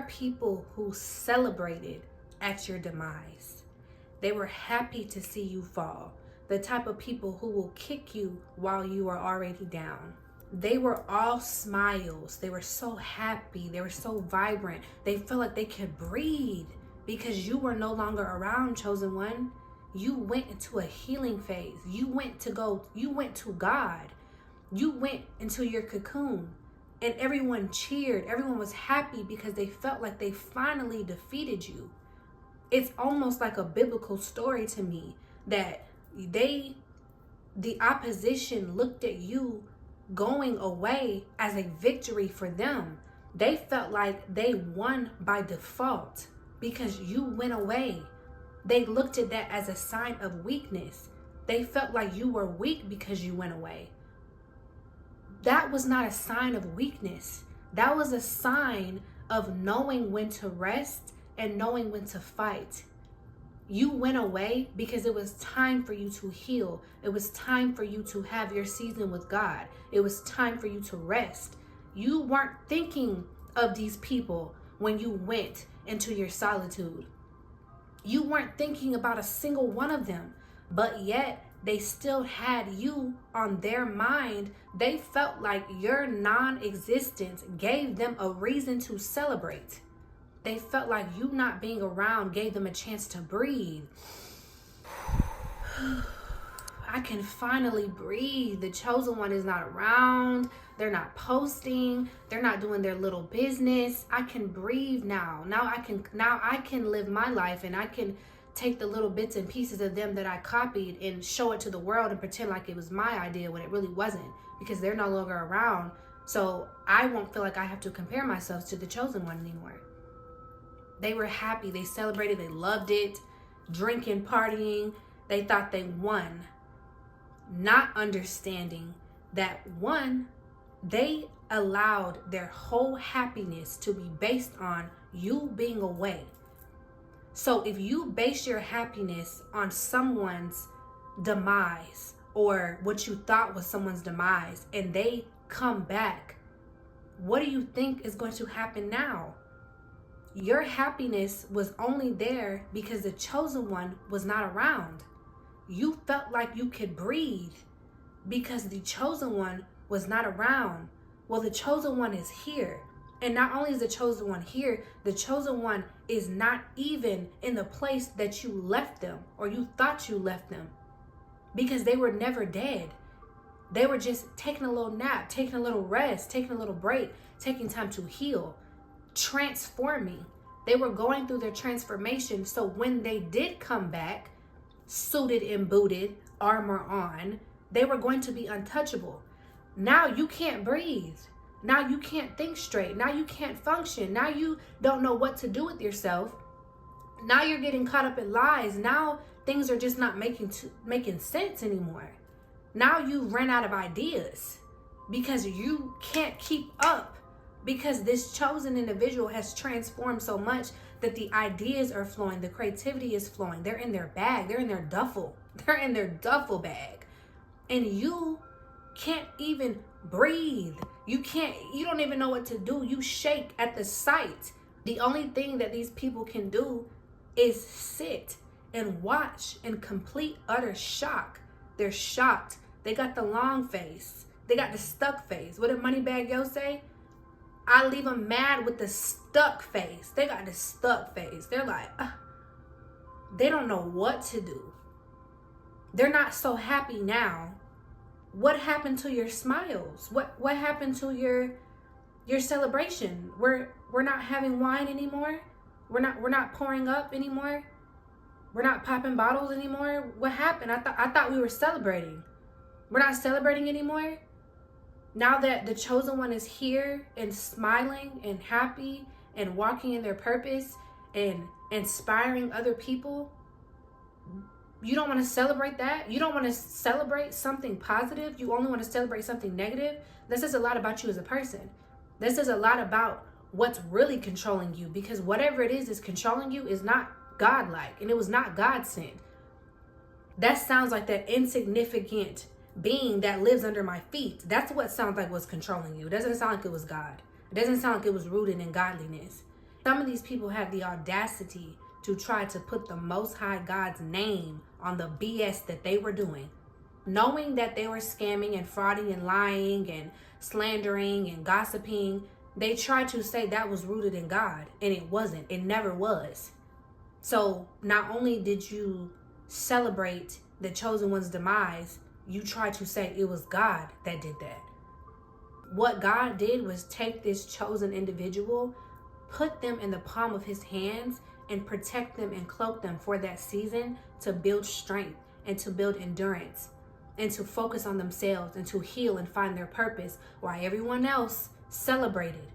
people who celebrated at your demise. They were happy to see you fall. The type of people who will kick you while you are already down. They were all smiles. They were so happy. They were so vibrant. They felt like they could breathe because you were no longer around, chosen one. You went into a healing phase. You went to God. You went into your cocoon. And everyone cheered. Everyone was happy because they felt like they finally defeated you. It's almost like a biblical story to me that the opposition looked at you going away as a victory for them. They felt like they won by default because you went away. They looked at that as a sign of weakness. They felt like you were weak because you went away. That was not a sign of weakness. That was a sign of knowing when to rest and knowing when to fight. You went away because it was time for you to heal. It was time for you to have your season with God. It was time for you to rest. You weren't thinking of these people when you went into your solitude. You weren't thinking about a single one of them, but yet they still had you on their mind. They felt like your non-existence gave them a reason to celebrate. They felt like you not being around gave them a chance to breathe. I can finally breathe. The chosen one is not around. They're not posting. They're not doing their little business. I can breathe now. Now I can live my life, and I can take the little bits and pieces of them that I copied and show it to the world and pretend like it was my idea when it really wasn't, because they're no longer around. So I won't feel like I have to compare myself to the chosen one anymore. They were happy. They celebrated. They loved it. Drinking, partying. They thought they won. Not understanding that, one, they allowed their whole happiness to be based on you being away. So if you base your happiness on someone's demise or what you thought was someone's demise and they come back, what do you think is going to happen now? Your happiness was only there because the chosen one was not around. You felt like you could breathe because the chosen one was not around. Well, the chosen one is here. And not only is the chosen one here, the chosen one is not even in the place that you left them or you thought you left them, because they were never dead. They were just taking a little nap, taking a little rest, taking a little break, taking time to heal, transforming. They were going through their transformation. So when they did come back, suited and booted, armor on, they were going to be untouchable. Now you can't breathe. Now you can't think straight. Now you can't function. Now you don't know what to do with yourself. Now you're getting caught up in lies. Now things are just not making sense anymore. Now you ran out of ideas because you can't keep up, because this chosen individual has transformed so much that the ideas are flowing. The creativity is flowing. They're in their bag. They're in their duffel. They're in their duffel bag. And you can't even breathe. You don't even know what to do. You shake at the sight. The only thing that these people can do is sit and watch in complete, utter shock. They're shocked. They got the long face. They got the stuck face. What did Moneybag Yo say? I leave them mad with the stuck face. They got the stuck face. They're like, they don't know what to do. They're not so happy now. What happened to your smiles? What happened to your celebration? We're not having wine anymore. We're not pouring up anymore. We're not popping bottles anymore. What happened? I thought we were celebrating. We're not celebrating anymore. Now that the chosen one is here and smiling and happy and walking in their purpose and inspiring other people, you don't want to celebrate that? You don't want to celebrate something positive? You only want to celebrate something negative? This says a lot about you as a person. This says a lot about what's really controlling you, because whatever it is controlling you is not God-like, and it was not God-sent. That sounds like that insignificant being that lives under my feet. That's what sounds like was controlling you. It doesn't sound like it was God. It doesn't sound like it was rooted in godliness. Some of these people had the audacity to try to put the Most High God's name on the BS that they were doing, knowing that they were scamming and frauding and lying and slandering and gossiping. They tried to say that was rooted in God, and it wasn't. It never was. So not only did you celebrate the chosen one's demise, you tried to say it was God that did that. What God did was take this chosen individual, put them in the palm of his hands, and protect them and cloak them for that season to build strength and to build endurance and to focus on themselves and to heal and find their purpose, while everyone else celebrated.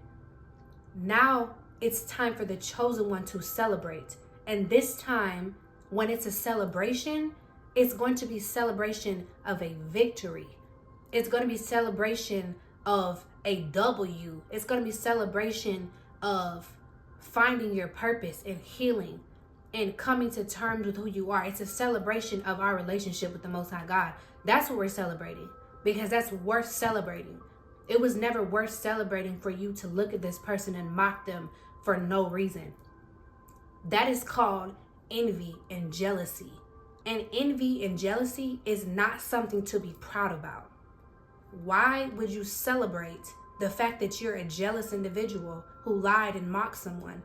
Now it's time for the chosen one to celebrate. And this time, when it's a celebration, it's going to be celebration of a victory. It's going to be celebration of a W. It's going to be celebration of finding your purpose and healing and coming to terms with who you are. It's a celebration of our relationship with the Most High God. That's what we're celebrating, because that's worth celebrating. It was never worth celebrating for you to look at this person and mock them for no reason. That is called envy and jealousy. And envy and jealousy is not something to be proud about. Why would you celebrate the fact that you're a jealous individual who lied and mocked someone?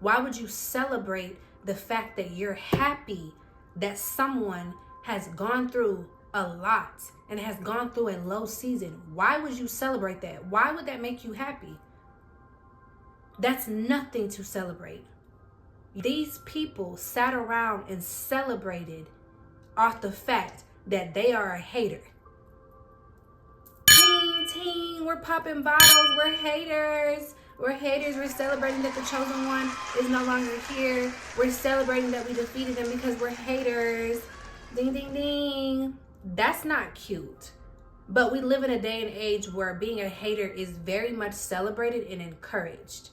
Why would you celebrate the fact that you're happy that someone has gone through a lot and has gone through a low season? Why would you celebrate that? Why would that make you happy? That's nothing to celebrate. These people sat around and celebrated off the fact that they are a hater. Ting, we're popping bottles, we're haters. We're haters. We're celebrating that the chosen one is no longer here. We're celebrating that we defeated them because we're haters. Ding, ding, ding. That's not cute. But we live in a day and age where being a hater is very much celebrated and encouraged,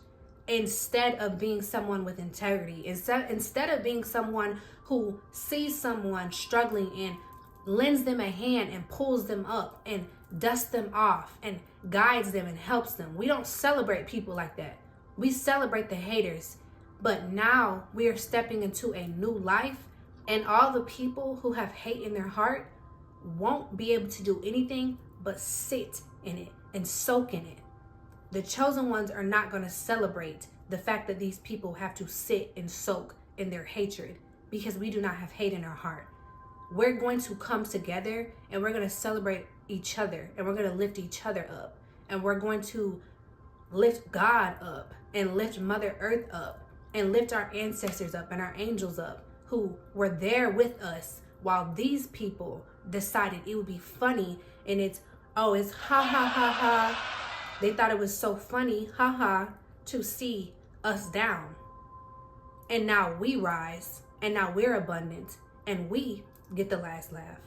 instead of being someone with integrity. Instead of being someone who sees someone struggling and lends them a hand and pulls them up and dusts them off and guides them and helps them. We don't celebrate people like that. We celebrate the haters. But now we are stepping into a new life, and all the people who have hate in their heart won't be able to do anything but sit in it and soak in it. The chosen ones are not going to celebrate the fact that these people have to sit and soak in their hatred, because we do not have hate in our heart. We're going to come together and we're going to celebrate each other, and we're going to lift each other up, and we're going to lift God up and lift Mother Earth up and lift our ancestors up and our angels up who were there with us while these people decided it would be funny, and it's ha ha ha ha. They thought it was so funny, ha ha, to see us down. And now we rise, and now we're abundant, and we get the last laugh.